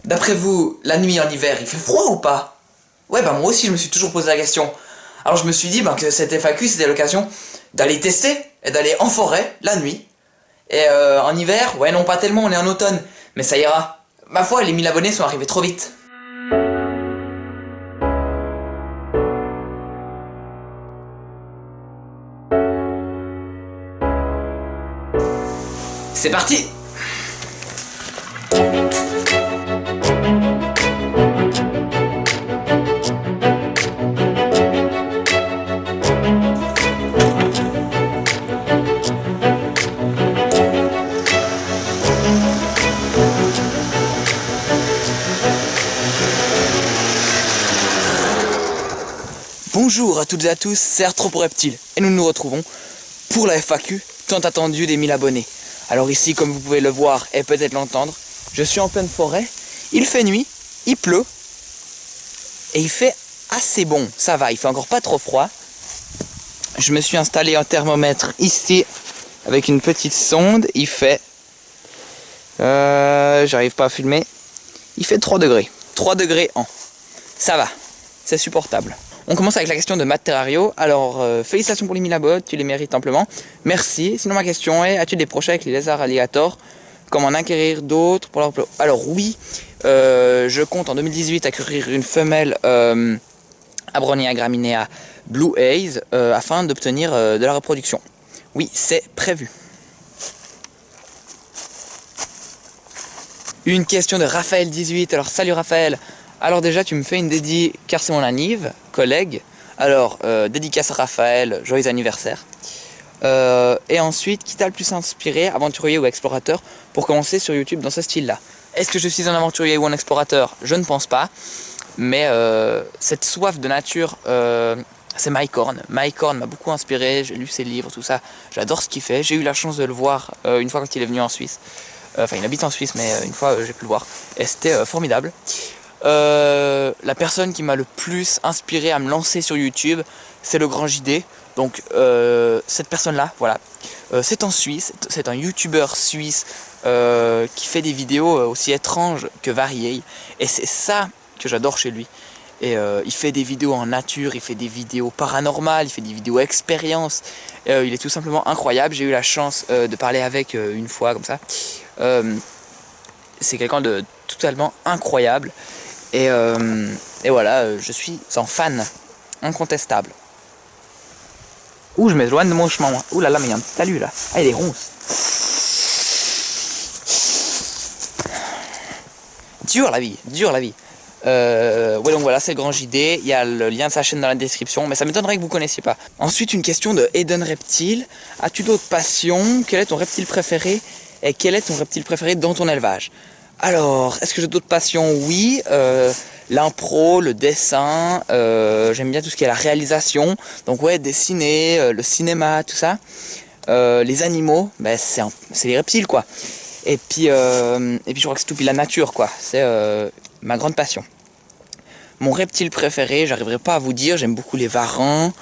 D'après vous, la nuit en hiver, il fait froid ou pas? Ouais, bah moi aussi je me suis toujours posé la question. Alors je me suis dit que cette FAQ c'était l'occasion d'aller tester et d'aller en forêt la nuit. Et en hiver, ouais non pas tellement, on est en automne, mais ça ira. Ma foi, les 1000 abonnés sont arrivés trop vite. C'est parti! Bonjour à toutes et à tous, c'est Arthropos-Reptile et nous nous retrouvons pour la FAQ tant attendue des 1000 abonnés. Alors ici, comme vous pouvez le voir et peut-être l'entendre, je suis en pleine forêt, il fait nuit, il pleut et il fait assez bon, ça va, il fait encore pas trop froid. Je me suis installé un thermomètre ici avec une petite sonde, il fait, j'arrive pas à filmer, il fait 3 degrés, 3 degrés en, ça va, c'est supportable. On commence avec la question de Matt Terrario. Alors, félicitations pour les 1000 abonnés, tu les mérites amplement. Merci. Sinon, ma question est, as-tu des projets avec les lézards alligators? Comment en acquérir d'autres pour leur... Alors oui, je compte en 2018 acquérir une femelle Abronia graminea Blue Haze afin d'obtenir de la reproduction. Oui, c'est prévu. Une question de Raphaël18. Alors, salut Raphaël. Alors déjà, tu me fais une dédie car c'est mon anniv, collègue. Alors, dédicace à Raphaël, joyeux anniversaire. Et ensuite, qui t'a le plus inspiré, aventurier ou explorateur, pour commencer sur YouTube dans ce style-là? Est-ce que je suis un aventurier ou un explorateur? Je ne pense pas. Mais cette soif de nature, c'est Mike Horn. Mike Horn m'a beaucoup inspiré, j'ai lu ses livres, tout ça. J'adore ce qu'il fait. J'ai eu la chance de le voir une fois quand il est venu en Suisse. Enfin, il habite en Suisse, mais une fois j'ai pu le voir. Et c'était formidable. La personne qui m'a le plus inspiré à me lancer sur YouTube, c'est le Grand JD. Donc cette personne-là, voilà, c'est en Suisse, c'est un YouTuber suisse qui fait des vidéos aussi étranges que variées. Et c'est ça que j'adore chez lui. Et il fait des vidéos en nature, il fait des vidéos paranormales, il fait des vidéos expériences. Il est tout simplement incroyable. J'ai eu la chance de parler avec une fois comme ça. C'est quelqu'un de totalement incroyable. Et voilà, je suis un fan incontestable. Ouh, je m'éloigne de mon chemin. Ouh là là, mais il y a un petit talus là. Ah, il est ronce. Dur la vie, dur la vie. Ouais, donc voilà, c'est le Grand JD. Il y a le lien de sa chaîne dans la description, mais ça m'étonnerait que vous ne connaissiez pas. Ensuite, une question de Eden Reptile. As-tu d'autres passions? Quel est ton reptile préféré? Et quel est ton reptile préféré dans ton élevage? Alors, est-ce que j'ai d'autres passions? Oui, l'impro, le dessin, j'aime bien tout ce qui est la réalisation. Donc ouais, dessiner, le cinéma, tout ça. Les animaux, ben, c'est les reptiles quoi. Et puis je crois que c'est tout, puis la nature quoi. C'est ma grande passion. Mon reptile préféré, j'arriverai pas à vous dire, j'aime beaucoup les varans.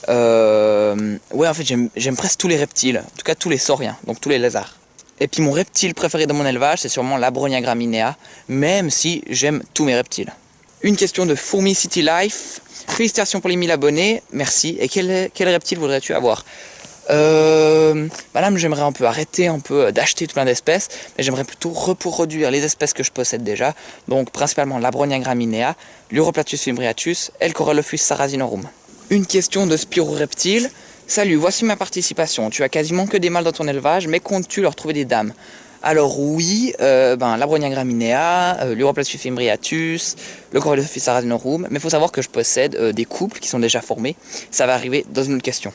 Ouais, en fait, j'aime presque tous les reptiles, en tout cas tous les sauriens, donc tous les lézards. Et puis mon reptile préféré dans mon élevage, c'est sûrement l'Abronia graminea, même si j'aime tous mes reptiles. Une question de Fourmi City Life. Félicitations pour les 1000 abonnés, merci. Et quel reptile voudrais-tu avoir? Madame, j'aimerais un peu arrêter d'acheter plein d'espèces, mais j'aimerais plutôt reproduire les espèces que je possède déjà. Donc principalement l'Abronia graminea, l'Uroplatus fimbriatus et le Corylopus sarrasinorum. Une question de Spiro Reptile. Salut, voici ma participation. Tu as quasiment que des mâles dans ton élevage, mais comptes-tu leur trouver des dames? Alors oui, l'Abronia graminea, l'Uroplatus fimbriatus, le Corylopus sarrasinorum, mais il faut savoir que je possède des couples qui sont déjà formés. Ça va arriver dans une autre question.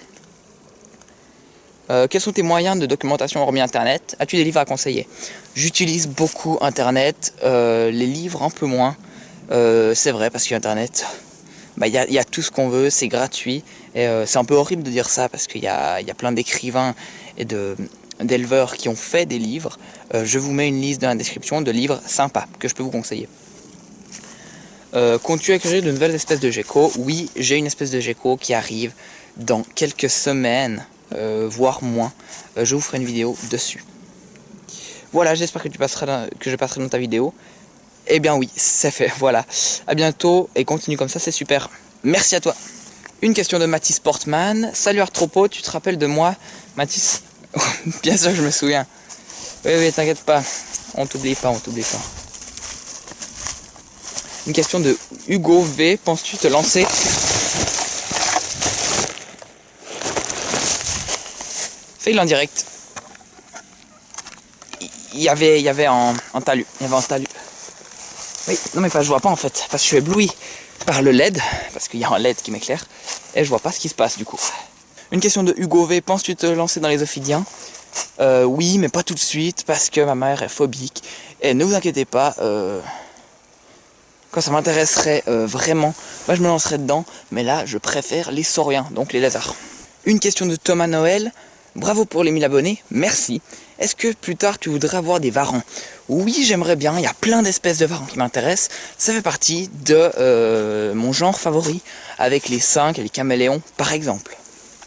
Quels sont tes moyens de documentation hormis Internet? As-tu des livres à conseiller? J'utilise beaucoup Internet, les livres un peu moins. C'est vrai, parce qu'Internet, il y a tout ce qu'on veut, c'est gratuit. Et c'est un peu horrible de dire ça, parce qu'il y a plein d'écrivains et d'éleveurs qui ont fait des livres. Je vous mets une liste dans la description de livres sympas que je peux vous conseiller. Comptes-tu acquérir de nouvelles espèces de geckos? Oui, j'ai une espèce de gecko qui arrive dans quelques semaines. Voire moins, je vous ferai une vidéo dessus. Voilà, j'espère que je passerai dans ta vidéo. Eh bien oui, c'est fait, voilà. À bientôt et continue comme ça, c'est super. Merci à toi. Une question de Mathis Sportman. Salut Arthropo, tu te rappelles de moi? Mathis? Bien sûr, je me souviens. Oui, oui, t'inquiète pas. On t'oublie pas, on t'oublie pas. Une question de Hugo V. Penses-tu te lancer? Fais-le en direct. Il y avait en talus. Il y avait en talus. Oui, non mais pas, je vois pas en fait. Parce que je suis ébloui par le LED. Parce qu'il y a un LED qui m'éclaire. Et je vois pas ce qui se passe du coup. Une question de Hugo V. Penses-tu te lancer dans les ophidiens? Oui, mais pas tout de suite. Parce que ma mère est phobique. Et ne vous inquiétez pas. Quand ça m'intéresserait vraiment, bah, je me lancerai dedans. Mais là, je préfère les sauriens, donc les lézards. Une question de Thomas Noël. Bravo pour les 1000 abonnés, merci. Est-ce que plus tard tu voudrais avoir des varans? Oui, j'aimerais bien, il y a plein d'espèces de varans qui m'intéressent. Ça fait partie de mon genre favori, avec les cinques et les caméléons par exemple.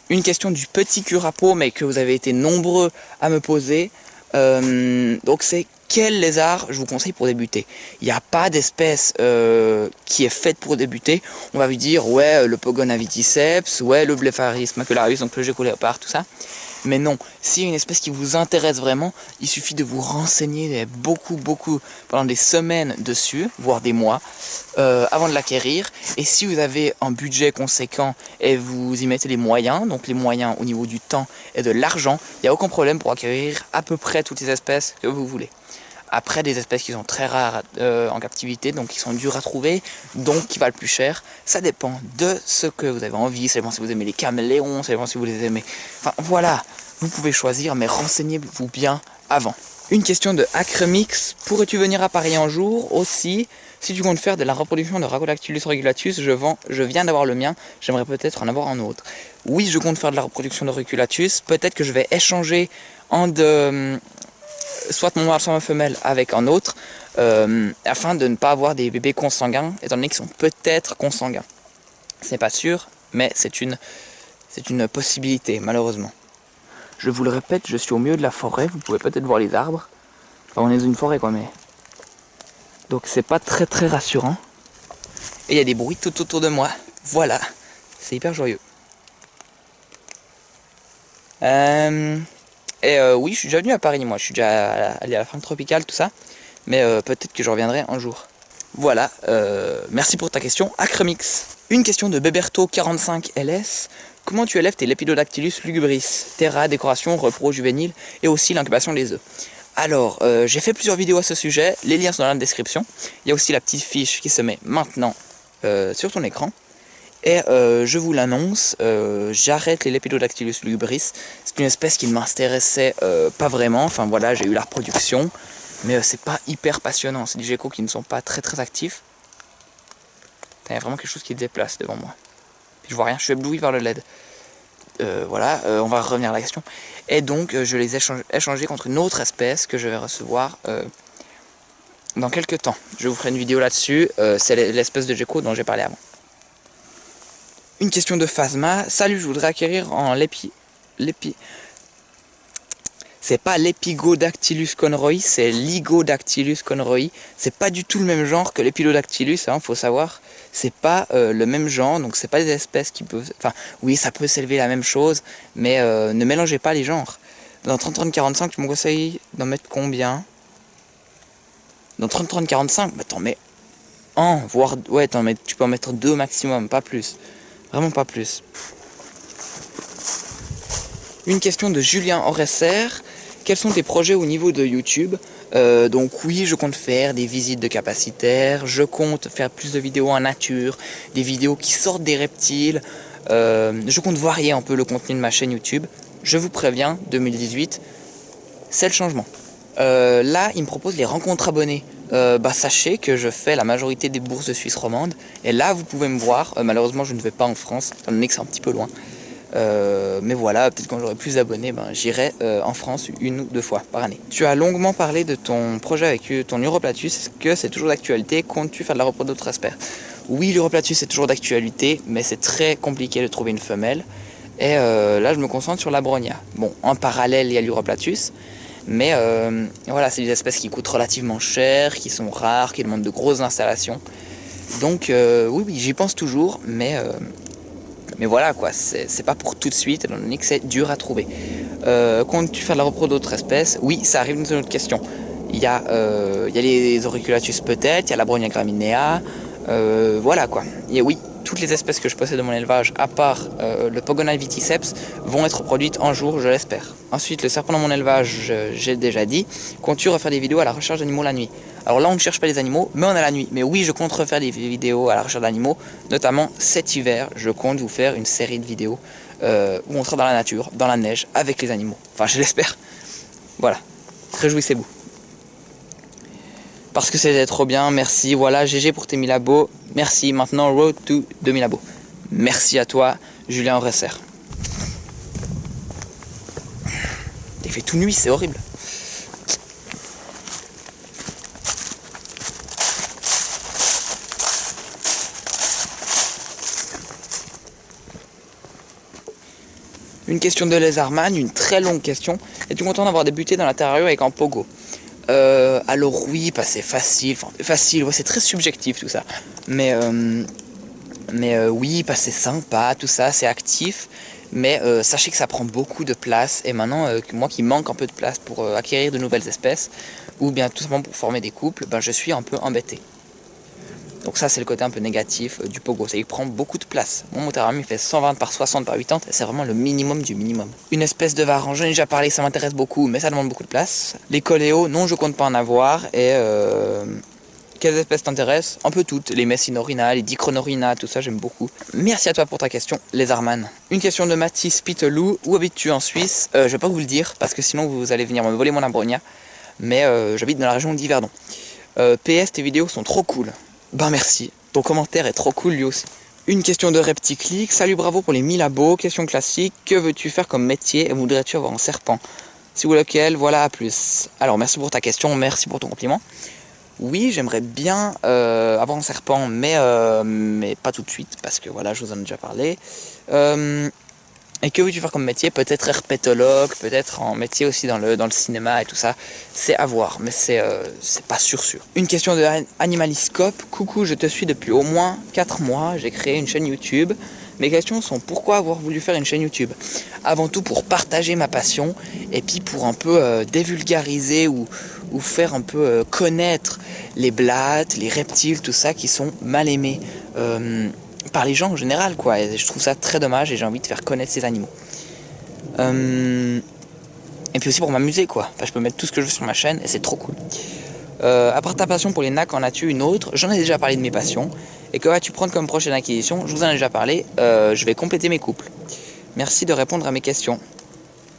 Une question du petit curapo, mais que vous avez été nombreux à me poser. Donc c'est quel lézard je vous conseille pour débuter? Il n'y a pas d'espèce qui est faite pour débuter. On va vous dire, ouais, le Pogonaviticeps, ouais, le Blepharis macularis, donc le Gecko-léopard, tout ça. Mais non, s'il y a une espèce qui vous intéresse vraiment, il suffit de vous renseigner beaucoup, pendant des semaines dessus, voire des mois, avant de l'acquérir. Et si vous avez un budget conséquent et vous y mettez les moyens, donc les moyens au niveau du temps et de l'argent, il n'y a aucun problème pour acquérir à peu près toutes les espèces que vous voulez. Après, des espèces qui sont très rares en captivité, donc qui sont dures à trouver, donc qui valent plus cher. Ça dépend de ce que vous avez envie, ça dépend si vous aimez les caméléons, ça dépend si vous les aimez. Enfin voilà, vous pouvez choisir, mais renseignez-vous bien avant. Une question de Acremix. Pourrais-tu venir à Paris un jour aussi? Si tu comptes faire de la reproduction de Rhagodactylus regulatus, je viens d'avoir le mien, j'aimerais peut-être en avoir un autre. Oui, je compte faire de la reproduction de Regulatus, peut-être que je vais échanger soit mon mâle, soit ma femelle avec un autre, afin de ne pas avoir des bébés consanguins, étant donné qu'ils sont peut-être consanguins. C'est pas sûr, mais c'est une possibilité, malheureusement. Je vous le répète, je suis au milieu de la forêt, vous pouvez peut-être voir les arbres. Enfin, on est dans une forêt quoi, mais... Donc c'est pas très rassurant. Et il y a des bruits tout autour de moi. Voilà, c'est hyper joyeux. Oui, je suis déjà venu à Paris, moi. Je suis déjà allé à la Franck Tropicale, tout ça. Mais peut-être que je reviendrai un jour. Voilà, merci pour ta question. Acremix. Une question de Beberto45LS. Comment tu élèves tes Lepidodactylus lugubris? Terra, décoration, repro juvénile et aussi l'incubation des œufs. Alors, j'ai fait plusieurs vidéos à ce sujet. Les liens sont dans la description. Il y a aussi la petite fiche qui se met maintenant sur ton écran. Et je vous l'annonce, j'arrête les Lepidodactylus lugubris. C'est une espèce qui ne m'intéressait pas vraiment. Enfin voilà, j'ai eu la reproduction, mais c'est pas hyper passionnant. C'est des geckos qui ne sont pas très actifs. Il y a vraiment quelque chose qui se déplace devant moi. Puis je vois rien, je suis ébloui par le LED. Voilà, on va revenir à la question. Et donc je les ai échangés contre une autre espèce que je vais recevoir dans quelques temps. Je vous ferai une vidéo là-dessus. C'est l'espèce de gecko dont j'ai parlé avant. Une question de Phasma. Salut, je voudrais acquérir en c'est pas l'Epigodactylus conroy, c'est l'Igodactylus conroy. C'est pas du tout le même genre que l'Epilodactylus, hein, faut savoir. C'est pas le même genre, donc c'est pas des espèces qui peuvent... Enfin, oui, ça peut s'élever la même chose, mais ne mélangez pas les genres. Dans 30-30-45, tu me conseilles d'en mettre combien? Dans 30-30-45, bah t'en mets un, voire... Ouais, tu peux en mettre 2 maximum, pas plus. Vraiment pas plus. Une question de Julien Oresser. Quels sont tes projets au niveau de YouTube? Donc oui, je compte faire des visites de capacitaires, je compte faire plus de vidéos en nature, des vidéos qui sortent des reptiles. Je compte varier un peu le contenu de ma chaîne YouTube. Je vous préviens, 2018, c'est le changement. Là, il me propose les rencontres abonnés. Sachez que je fais la majorité des bourses de Suisse romande. Et là, vous pouvez me voir. Malheureusement, je ne vais pas en France, étant donné que c'est un petit peu loin. Mais voilà, peut-être quand j'aurai plus d'abonnés, j'irai en France 1 ou 2 fois par année. Tu as longuement parlé de ton projet avec ton Uroplatus. Est-ce que c'est toujours d'actualité? Comptes-tu faire de la reproduction d'autres espèces? Oui, l'Uroplatus est toujours d'actualité, mais c'est très compliqué de trouver une femelle. Et là, je me concentre sur la Bronia. Bon, en parallèle, il y a l'Uroplatus. Mais voilà, c'est des espèces qui coûtent relativement cher, qui sont rares, qui demandent de grosses installations. Donc oui, j'y pense toujours, mais voilà quoi, c'est pas pour tout de suite, étant donné que c'est dur à trouver. Comptes-tu faire de la repro d'autres espèces? Oui, ça arrive dans une autre question. Il y a les auriculatus peut-être, il y a la Brogna graminea, voilà quoi. Et oui, toutes les espèces que je possède de mon élevage, à part le Pogona viticeps, vont être produites un jour, je l'espère. Ensuite, le serpent dans mon élevage, j'ai déjà dit. Comptes-tu refaire des vidéos à la recherche d'animaux la nuit? Alors là, on ne cherche pas les animaux, mais on a la nuit. Mais oui, je compte refaire des vidéos à la recherche d'animaux, notamment cet hiver, je compte vous faire une série de vidéos où on sera dans la nature, dans la neige, avec les animaux. Enfin, je l'espère. Voilà, réjouissez-vous. Parce que c'était trop bien, merci. Voilà, GG pour tes 1000 abos. Merci, maintenant road to 2000 abos. Merci à toi, Julien Resser. Il fait tout nuit, c'est horrible. Une question de Lézardman, une très longue question. Es-tu content d'avoir débuté dans la terrario avec un pogo? Alors oui, bah c'est facile, ouais, c'est très subjectif tout ça. Mais oui, bah c'est sympa, tout ça, c'est actif. Mais sachez que ça prend beaucoup de place. Et maintenant, moi qui manque un peu de place pour acquérir de nouvelles espèces, ou bien tout simplement pour former des couples, ben je suis un peu embêté. Donc ça c'est le côté un peu négatif du pogo, ça il prend beaucoup de place. Mon terrarium il fait 120 par 60 par 80 et c'est vraiment le minimum du minimum. Une espèce de varan, j'en ai déjà parlé, ça m'intéresse beaucoup mais ça demande beaucoup de place. Les coléos, non je compte pas en avoir et quelles espèces t'intéressent? Un peu toutes, les Messinorina, les Dichronorina, tout ça j'aime beaucoup. Merci à toi pour ta question, Lézardman. Une question de Mathis Pitelou, où habites-tu en Suisse? Je vais pas vous le dire parce que sinon vous allez venir me voler mon Ambronia. Mais j'habite dans la région d'Yverdon. PS, tes vidéos sont trop cool. Ben merci, ton commentaire est trop cool lui aussi. Une question de Repticlick, salut bravo pour les 1000 abos, question classique, que veux-tu faire comme métier et voudrais-tu avoir un serpent? Si vous lequel, voilà à plus. Alors merci pour ta question, merci pour ton compliment. Oui, j'aimerais bien avoir un serpent, mais pas tout de suite, parce que voilà, je vous en ai déjà parlé. Et que veux-tu faire comme métier? Peut-être herpétologue, peut-être en métier aussi dans le cinéma et tout ça. C'est à voir, mais c'est pas sûr. Une question de Animaliscope. Coucou, je te suis depuis au moins 4 mois. J'ai créé une chaîne YouTube. Mes questions sont pourquoi avoir voulu faire une chaîne YouTube? Avant tout pour partager ma passion et puis pour un peu dévulgariser ou faire un peu connaître les blattes, les reptiles, tout ça qui sont mal aimés. Par les gens en général quoi, et je trouve ça très dommage et j'ai envie de faire connaître ces animaux. Et puis aussi pour m'amuser quoi, enfin, je peux mettre tout ce que je veux sur ma chaîne et c'est trop cool. À part ta passion pour les nacs, en as-tu une autre? J'en ai déjà parlé de mes passions. Et que vas-tu prendre comme prochaine acquisition? Je vous en ai déjà parlé, je vais compléter mes couples. Merci de répondre à mes questions.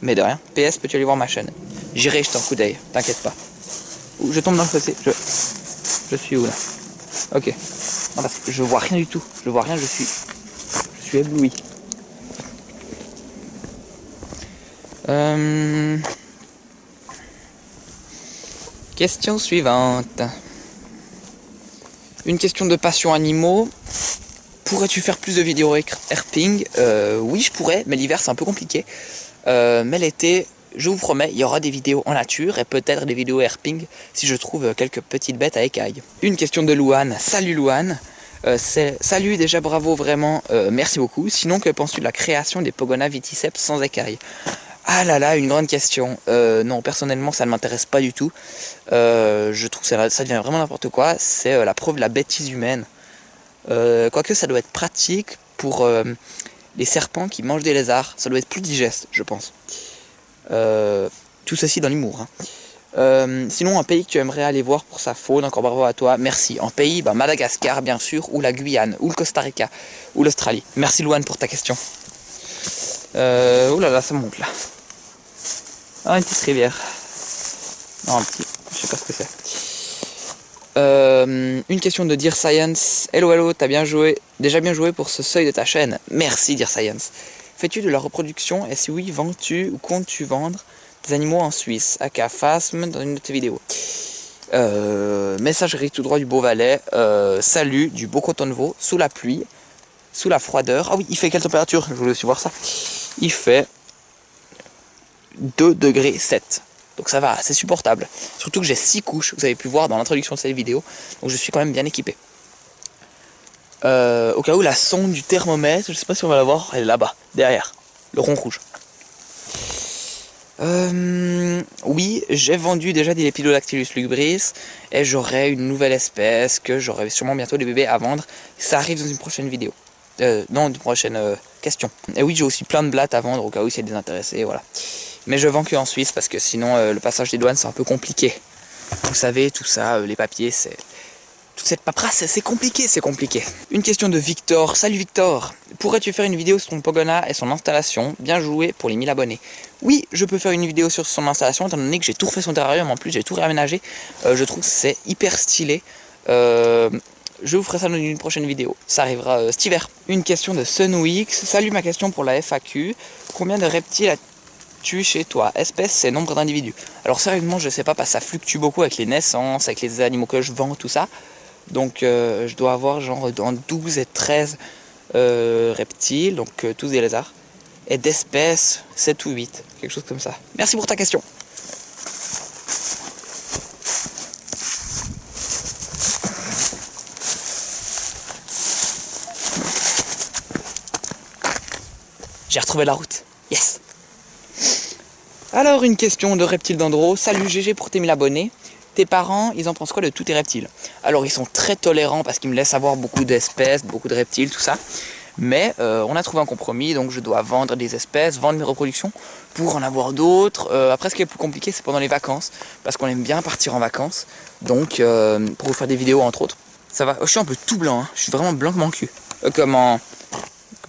Mais de rien, PS, peux-tu aller voir ma chaîne? J'irai jeter un coup d'œil, t'inquiète pas. Ouh, je tombe dans le fossé, je suis où là? Ok. Non, parce que je vois rien du tout. Je vois rien, je suis ébloui. Question suivante. Une question de passion animaux. Pourrais-tu faire plus de vidéos herping? Oui, je pourrais, mais l'hiver c'est un peu compliqué. Mais l'été, je vous promets, il y aura des vidéos en nature et peut-être des vidéos herping si je trouve quelques petites bêtes à écailles. Une question de Louane. Salut Louane. Salut, déjà bravo, vraiment, merci beaucoup. Sinon, que penses-tu de la création des Pogona viticeps sans écailles? Ah là là, une grande question. Non, personnellement, ça ne m'intéresse pas du tout. Je trouve que ça devient vraiment n'importe quoi. C'est la preuve de la bêtise humaine. Quoique ça doit être pratique pour les serpents qui mangent des lézards. Ça doit être plus digeste, je pense. Tout ceci dans l'humour. Sinon, un pays que tu aimerais aller voir pour sa faune, encore bravo à toi, merci. En pays, Madagascar bien sûr, ou la Guyane, ou le Costa Rica, ou l'Australie. Merci Louane pour ta question. Ouh là là, ça monte là. Ah, une petite rivière. Non, un petit, je sais pas ce que c'est. Une question de Dear Science. Hello, t'as bien joué, déjà bien joué pour ce seuil de ta chaîne. Merci Dear Science. Fais-tu de la reproduction et si oui, vends-tu ou comptes-tu vendre des animaux en Suisse? Aka Phasm dans une de tes vidéos. Messagerie tout droit du Beauvalais. Salut du beau coton de veau sous la pluie, sous la froideur. Ah oui, il fait quelle température? Je voulais aussi voir ça. Il fait 2,7 degrés. Donc ça va, c'est supportable. Surtout que j'ai 6 couches, vous avez pu voir dans l'introduction de cette vidéo. Donc je suis quand même bien équipé. Au cas où la sonde du thermomètre, je sais pas si on va la voir, elle est là-bas, derrière, le rond rouge. Oui, j'ai vendu déjà des Lepidodactylus lubris et j'aurai une nouvelle espèce que j'aurai sûrement bientôt des bébés à vendre. Ça arrive dans une prochaine vidéo. Non, une prochaine question. Et oui, j'ai aussi plein de blattes à vendre au cas où il y a des intéressés, voilà. Mais je vends que en Suisse parce que sinon le passage des douanes c'est un peu compliqué. Vous savez, tout ça, les papiers, c'est... Toute cette paperasse, c'est compliqué, c'est compliqué. Une question de Victor. Salut Victor. Pourrais-tu faire une vidéo sur ton Pogona et son installation? Bien joué pour les 1000 abonnés. Oui, je peux faire une vidéo sur son installation, étant donné que j'ai tout refait son terrarium, en plus j'ai tout réaménagé. Je trouve que c'est hyper stylé. Je vous ferai ça dans une prochaine vidéo. Ça arrivera cet hiver. Une question de Sunwix. Salut, ma question pour la FAQ. Combien de reptiles as-tu chez toi? Espèce et nombre d'individus. Alors sérieusement, je sais pas, parce que ça fluctue beaucoup avec les naissances, avec les animaux que je vends, tout ça. Donc je dois avoir genre entre 12 et 13 reptiles, donc tous des lézards. Et d'espèces, 7 ou 8, quelque chose comme ça. Merci pour ta question. J'ai retrouvé la route. Yes. Alors une question de Reptile d'Andro. Salut GG pour tes 1000 abonnés. Tes parents, ils en pensent quoi de tous tes reptiles? Alors ils sont très tolérants parce qu'ils me laissent avoir beaucoup d'espèces, beaucoup de reptiles, tout ça. Mais on a trouvé un compromis, donc je dois vendre des espèces, vendre mes reproductions pour en avoir d'autres. Après ce qui est plus compliqué, c'est pendant les vacances, parce qu'on aime bien partir en vacances. Donc pour vous faire des vidéos entre autres. Ça va, je suis un peu tout blanc, hein. Je suis vraiment blanc comme un cul. Comme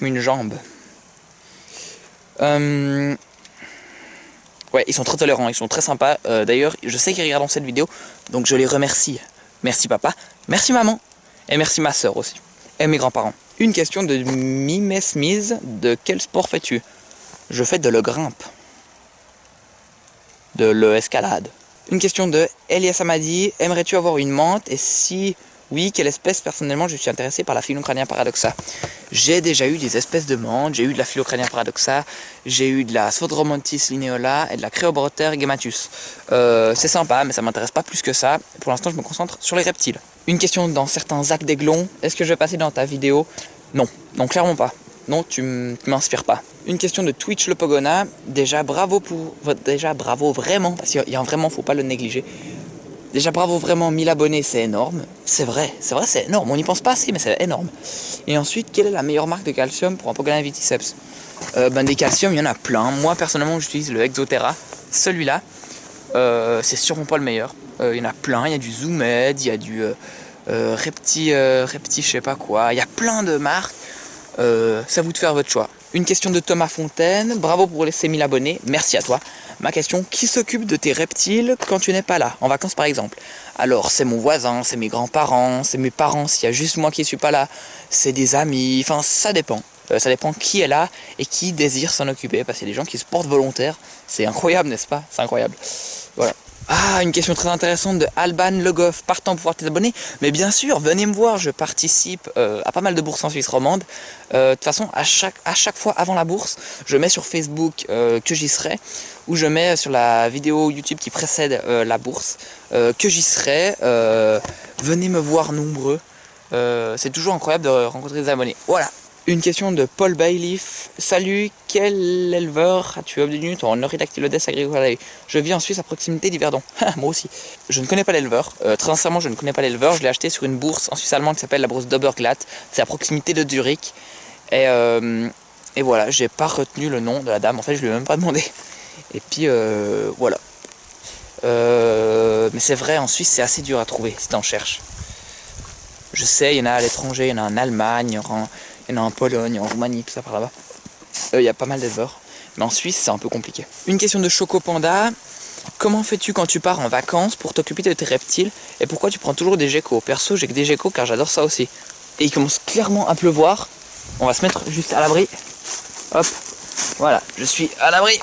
une jambe. Ouais, ils sont très tolérants, ils sont très sympas. D'ailleurs, je sais qu'ils regardent cette vidéo, donc je les remercie. Merci papa, merci maman, et merci ma soeur aussi, et mes grands-parents. Une question de Mimesmise. De quel sport fais-tu? Je fais de le grimpe. De l'escalade. Une question de Elias Amadi. Aimerais-tu avoir une menthe? Et si oui, quelle espèce? Personnellement, je suis intéressé par la Phyllocrania paradoxa. J'ai déjà eu des espèces de menthes. J'ai eu de la Phyllocrania paradoxa. J'ai eu de la Sphodromontis lineola et de la Creobrother gemmatus. C'est sympa, mais ça m'intéresse pas plus que ça. Pour l'instant, je me concentre sur les reptiles. Une question dans certains Zac d'Aiglon. Est-ce que je vais passer dans ta vidéo? Non, non, clairement pas. Non, tu m'inspires pas. Une question de Twitch le Pogona. Déjà bravo vraiment, parce qu'il y a vraiment, faut pas le négliger. Déjà bravo vraiment, 1000 abonnés, c'est énorme. C'est vrai, c'est énorme. On n'y pense pas assez, mais c'est énorme. Et ensuite, quelle est la meilleure marque de calcium pour un Pogona viticeps? Des calciums, il y en a plein. Moi, personnellement, j'utilise le Exoterra. Celui-là, c'est sûrement pas le meilleur. Il y en a plein. Il y a du Zoomed, il y a du Repti, je sais pas quoi. Il y a plein de marques. C'est à vous de faire votre choix. Une question de Thomas Fontaine. Bravo pour ces 1000 abonnés. Merci à toi. Ma question, qui s'occupe de tes reptiles quand tu n'es pas là, en vacances par exemple? Alors, c'est mon voisin, c'est mes grands-parents, c'est mes parents, s'il y a juste moi qui ne suis pas là, c'est des amis, enfin ça dépend. Ça dépend qui est là et qui désire s'en occuper, parce qu'il y a des gens qui se portent volontaires. C'est incroyable, n'est-ce pas? C'est incroyable. Voilà. Ah, une question très intéressante de Alban Le Goff. Partant pour voir tes abonnés? Mais bien sûr, venez me voir, je participe à pas mal de bourses en Suisse romande. De toute façon, à chaque fois avant la bourse, je mets sur Facebook que j'y serai, ou je mets sur la vidéo YouTube qui précède la bourse que j'y serai. Venez me voir nombreux. C'est toujours incroyable de rencontrer des abonnés. Voilà. Une question de Paul Bailiff. Salut, quel éleveur as-tu obtenu ton Eurytactylodes agricolae? Je vis en Suisse à proximité d'Yverdon. Moi aussi. Je ne connais pas l'éleveur. Très sincèrement, je ne connais pas l'éleveur. Je l'ai acheté sur une bourse en Suisse allemande qui s'appelle la bourse d'Oberglatt. C'est à proximité de Zurich. Et voilà, j'ai pas retenu le nom de la dame. En fait, je lui ai même pas demandé. Et puis voilà. Mais c'est vrai, en Suisse, c'est assez dur à trouver si t'en cherches. Je sais, il y en a à l'étranger, il y en a en Allemagne, il y en a en Pologne, en Roumanie, tout ça par là-bas. Il y a pas mal d'éleveurs. Mais en Suisse, c'est un peu compliqué. Une question de Choco Panda. Comment fais-tu quand tu pars en vacances pour t'occuper de tes reptiles? Et pourquoi tu prends toujours des geckos? Perso, j'ai que des geckos car j'adore ça aussi. Et il commence clairement à pleuvoir. On va se mettre juste à l'abri. Hop. Voilà, je suis à l'abri.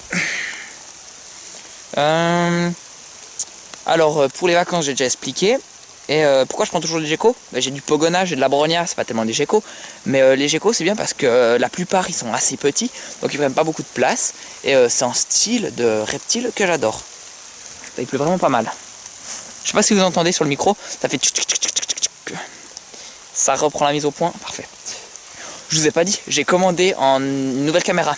Alors, pour les vacances, j'ai déjà expliqué. Et pourquoi je prends toujours des geckos? J'ai du Pogona, j'ai de la Bronia, c'est pas tellement des geckos. Mais les geckos, c'est bien parce que la plupart, ils sont assez petits. Donc ils prennent pas beaucoup de place. Et c'est un style de reptile que j'adore. Ça il pleut vraiment pas mal. Je sais pas si vous entendez sur le micro, ça fait tchic, tchic, tchic, tchic, tchic, tchic. Ça reprend la mise au point, parfait. Je vous ai pas dit, j'ai commandé une nouvelle caméra.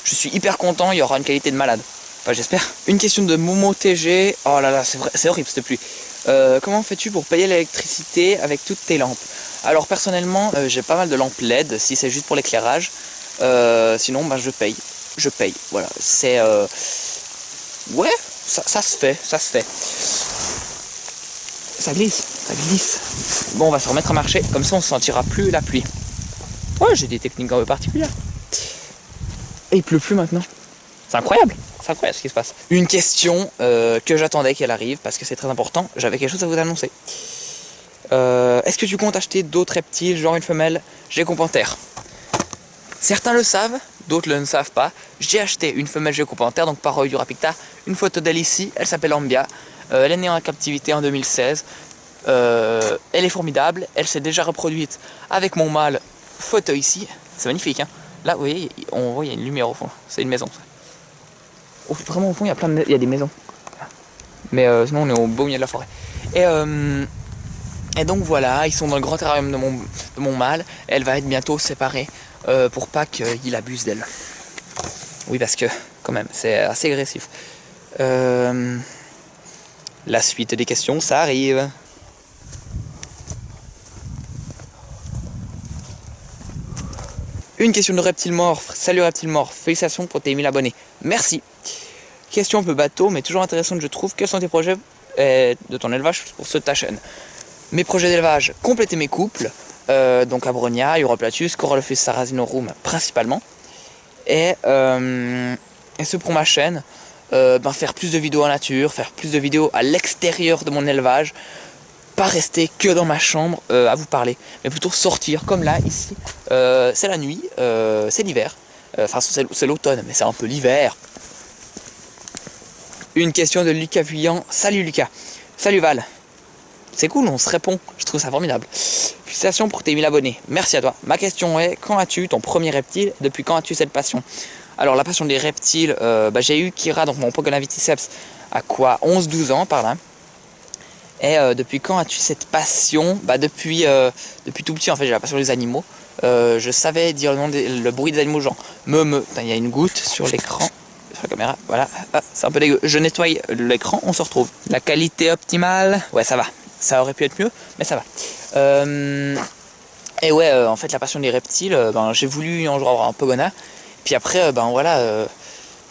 Je suis hyper content, il y aura une qualité de malade. Enfin j'espère. Une question de Momo TG. Oh là là, c'est vrai, c'est horrible cette pluie. Comment fais-tu pour payer l'électricité avec toutes tes lampes? Alors personnellement, j'ai pas mal de lampes LED, si c'est juste pour l'éclairage. Sinon, bah, je paye. Je paye, voilà. C'est... Ouais, ça se fait, ça se fait. Ça glisse, ça glisse. Bon, on va se remettre à marcher, comme ça on ne sentira plus la pluie. Ouais, j'ai des techniques un peu particulières. Et il pleut plus maintenant. C'est incroyable ce qui se passe. Une question que j'attendais qu'elle arrive, parce que c'est très important, j'avais quelque chose à vous annoncer. Est-ce que tu comptes acheter d'autres reptiles, genre une femelle Géco-Panthère? Certains le savent, d'autres ne le savent pas. J'ai acheté une femelle Géco-Panthère, donc par Eurapicta. Une photo d'elle ici, elle s'appelle Ambia. Elle est née en captivité en 2016. Elle est formidable, elle s'est déjà reproduite avec mon mâle. Photo ici, c'est magnifique. Hein. Là, vous voyez, on voit, il y a une lumière au fond. C'est une maison. Vraiment au fond, il y a des maisons. Mais sinon, on est au beau milieu de la forêt. Et donc voilà, ils sont dans le grand terrarium de mon mâle. Elle va être bientôt séparée pour pas qu'il abuse d'elle. Oui, parce que quand même, c'est assez agressif. La suite des questions, ça arrive. Une question de Reptile Mort. Salut Reptile Mort, félicitations pour tes 1000 abonnés. Merci. Question un peu bateau, mais toujours intéressante je trouve. Quels sont tes projets de ton élevage pour ta chaîne? Mes projets d'élevage, compléter mes couples. Donc Abronia, Europlatus, Corolopus sarrasinorum principalement. Et ce pour ma chaîne, faire plus de vidéos en nature, faire plus de vidéos à l'extérieur de mon élevage. Pas rester que dans ma chambre à vous parler, mais plutôt sortir comme là, ici. C'est la nuit, c'est l'hiver. Enfin, c'est l'automne, mais c'est un peu l'hiver. Une question de Lucas Vuillant. Salut Lucas. Salut Val. C'est cool, on se répond. Je trouve ça formidable. Félicitations pour tes 1000 abonnés. Merci à toi. Ma question est, quand as-tu ton premier reptile? Depuis quand as-tu cette passion? Alors, la passion des reptiles, j'ai eu Kira, donc mon Pogona viticeps, à quoi 11-12 ans par là. Et depuis quand as-tu cette passion? Depuis tout petit en fait j'ai la passion des animaux. Je savais dire le bruit des animaux genre me. Il y a une goutte sur l'écran, sur la caméra, voilà. Ah, c'est un peu dégueu. Je nettoie l'écran, on se retrouve. La qualité optimale, ouais ça va. Ça aurait pu être mieux, mais ça va. Et ouais, en fait la passion des reptiles, j'ai voulu un jour avoir un Pogona. Puis après, voilà,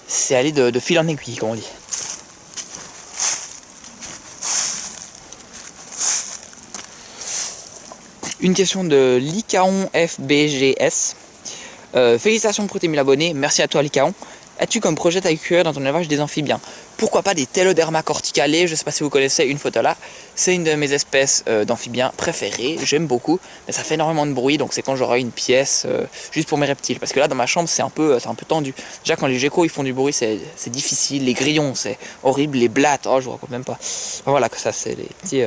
c'est allé de fil en aiguille comme on dit. Une question de Lycaon FBGS. Félicitations pour tes 1000 abonnés. Merci à toi Lycaon. As-tu comme projet d'accueillir dans ton élevage des amphibiens? Pourquoi pas des Teloderma corticales? Je ne sais pas si vous connaissez une photo là. C'est une de mes espèces d'amphibiens préférées. J'aime beaucoup, mais ça fait énormément de bruit. Donc c'est quand j'aurai une pièce juste pour mes reptiles. Parce que là dans ma chambre c'est un peu tendu. Déjà quand les geckos ils font du bruit c'est difficile. Les grillons c'est horrible. Les blattes, oh je vous raconte même pas. Voilà que ça c'est les petits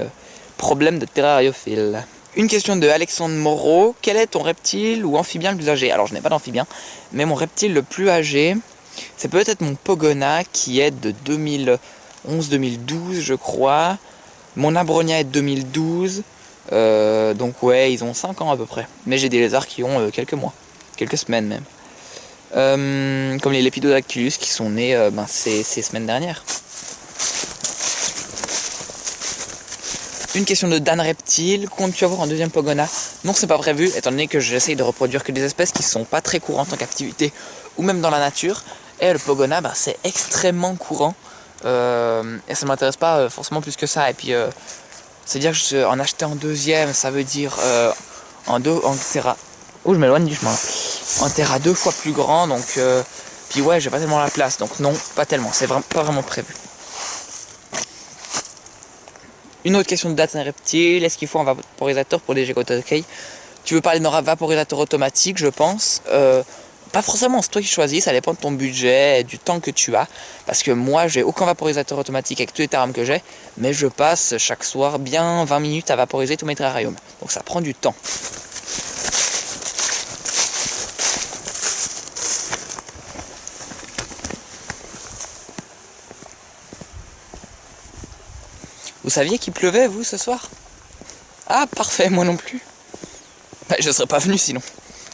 problèmes de terrariophiles. Une question de Alexandre Moreau. Quel est ton reptile ou amphibien le plus âgé? Alors je n'ai pas d'amphibien, mais mon reptile le plus âgé, c'est peut-être mon Pogona qui est de 2011-2012 je crois. Mon Abronia est de 2012. Donc ouais, ils ont 5 ans à peu près. Mais j'ai des lézards qui ont quelques mois, quelques semaines même. Comme les Lepidodactylus qui sont nés ces semaines dernières. Une question de Dan Reptile. Comptes-tu avoir un deuxième Pogona? Non, c'est pas prévu, étant donné que j'essaye de reproduire que des espèces qui sont pas très courantes en captivité ou même dans la nature. Et le Pogona, c'est extrêmement courant. Et ça ne m'intéresse pas forcément plus que ça. Et puis, c'est-à-dire que en acheter un deuxième, ça veut dire en terra. Oh, je m'éloigne du chemin. En terra 2 fois plus grand, donc. Puis ouais, j'ai pas tellement la place, donc non, pas tellement. C'est pas vraiment prévu. Une autre question de date d'un reptile, est-ce qu'il faut un vaporisateur pour les Geckotokei? Tu veux parler d'un vaporisateur automatique, je pense. Pas forcément, c'est toi qui choisis, ça dépend de ton budget et du temps que tu as. Parce que moi, j'ai aucun vaporisateur automatique avec tous les terrariums que j'ai, mais je passe chaque soir bien 20 minutes à vaporiser tous mes terrariums. Donc ça prend du temps. saviez qu'il pleuvait, vous, ce soir? Ah, parfait, moi non plus. Bah, je serais pas venu sinon.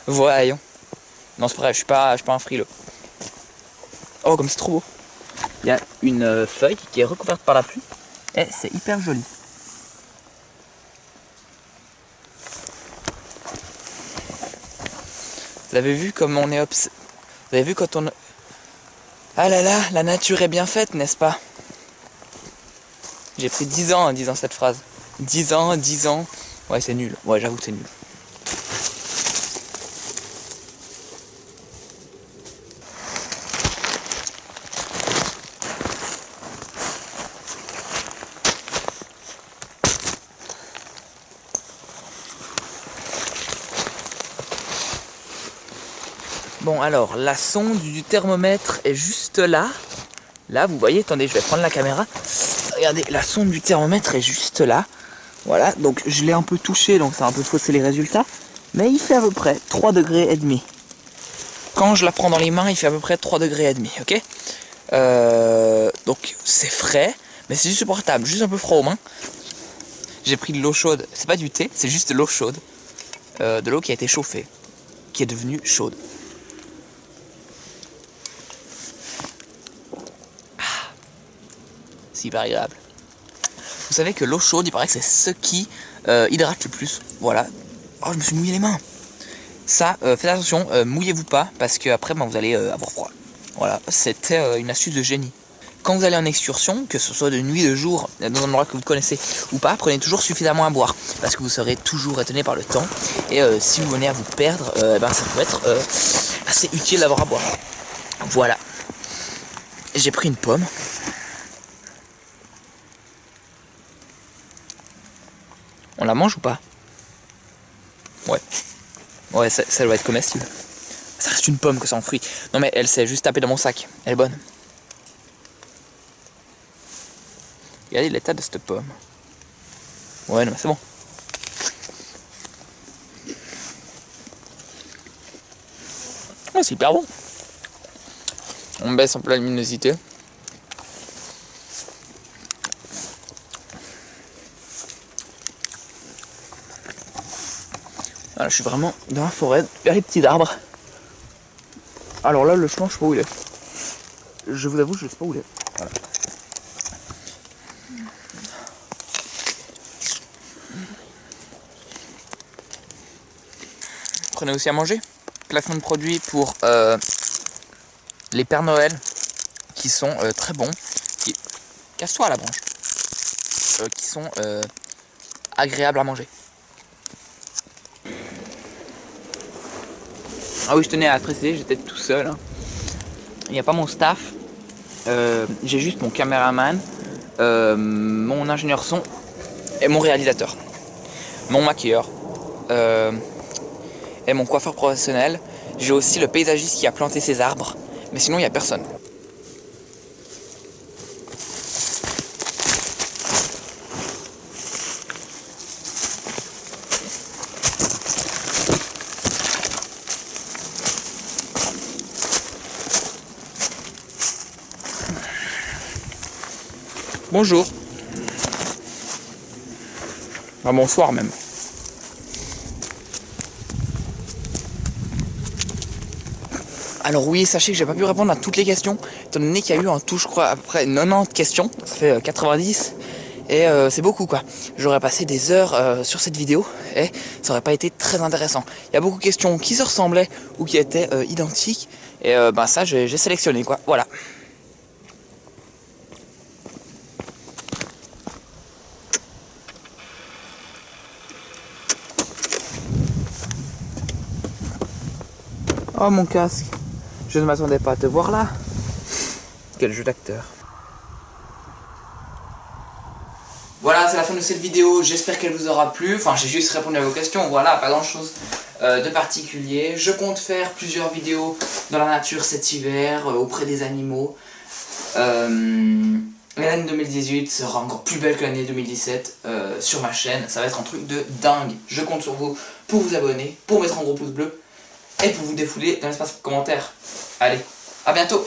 Voyons. Non, c'est vrai, je suis pas un frileux. Oh, comme c'est trop beau. Il y a une feuille qui est recouverte par la pluie. Et c'est hyper joli. Vous avez vu comme on est Vous avez vu quand on... Ah là là, la nature est bien faite, n'est-ce pas? J'ai pris 10 ans en disant cette phrase. 10 ans, 10 ans. Ouais, c'est nul. Ouais, j'avoue que c'est nul. Bon, alors, la sonde du thermomètre est juste là. Là, vous voyez, attendez, je vais prendre la caméra. Regardez, la sonde du thermomètre est juste là. Voilà, donc je l'ai un peu touché, donc ça a un peu faussé les résultats. Mais il fait à peu près 3 degrés et demi. Quand je la prends dans les mains, il fait à peu près 3 degrés et demi, ok? Donc c'est frais, mais c'est juste supportable, juste un peu froid aux mains. J'ai pris de l'eau chaude, c'est pas du thé, c'est juste de l'eau chaude. De l'eau qui a été chauffée, qui est devenue chaude. C'est hyper agréable. Vous savez que l'eau chaude, il paraît que c'est ce qui hydrate le plus. Voilà. Oh, je me suis mouillé les mains. Ça, faites attention, mouillez-vous pas, parce que après, vous allez avoir froid. Voilà, c'était une astuce de génie. Quand vous allez en excursion, que ce soit de nuit, de jour, dans un endroit que vous connaissez ou pas, prenez toujours suffisamment à boire, parce que vous serez toujours étonné par le temps. Et si vous venez à vous perdre, ça peut être assez utile d'avoir à boire. Voilà. J'ai pris une pomme. On la mange ou pas? Ouais. Ouais, ça doit être comestible. Ça reste une pomme que ça en fruit. Non mais elle s'est juste tapée dans mon sac. Elle est bonne. Regardez l'état de cette pomme. Ouais, non mais c'est bon. Oh, c'est hyper bon. On baisse un peu la luminosité. Voilà, je suis vraiment dans la forêt, vers les petits arbres. Alors là, le chemin, je sais pas où il est. Je vous avoue, je sais pas où il est. Voilà. Prenez aussi à manger. Placement de produits pour les Pères Noël, qui sont très bons. Casse-toi à la branche. Qui sont agréables à manger. Ah oui, je tenais à préciser, j'étais tout seul. Hein. Il n'y a pas mon staff. J'ai juste mon caméraman, mon ingénieur son et mon réalisateur. Mon maquilleur et mon coiffeur professionnel. J'ai aussi le paysagiste qui a planté ses arbres. Mais sinon, il n'y a personne. Bonjour. Enfin, bonsoir même. Alors oui, sachez que j'ai pas pu répondre à toutes les questions, étant donné qu'il y a eu en tout, je crois, à peu près 90 questions. Ça fait 90. Et c'est beaucoup quoi. J'aurais passé des heures sur cette vidéo et ça aurait pas été très intéressant. Il y a beaucoup de questions qui se ressemblaient ou qui étaient identiques. Et ça j'ai sélectionné quoi. Voilà. Oh mon casque. Je ne m'attendais pas à te voir là. Quel jeu d'acteur. Voilà, c'est la fin de cette vidéo, j'espère qu'elle vous aura plu. Enfin, j'ai juste répondu à vos questions, voilà, pas grand chose de particulier. Je compte faire plusieurs vidéos dans la nature cet hiver, auprès des animaux. L'année 2018 sera encore plus belle que l'année 2017 sur ma chaîne. Ça va être un truc de dingue. Je compte sur vous pour vous abonner, pour mettre un gros pouce bleu et pour vous défouler dans l'espace commentaire. Allez, à bientôt!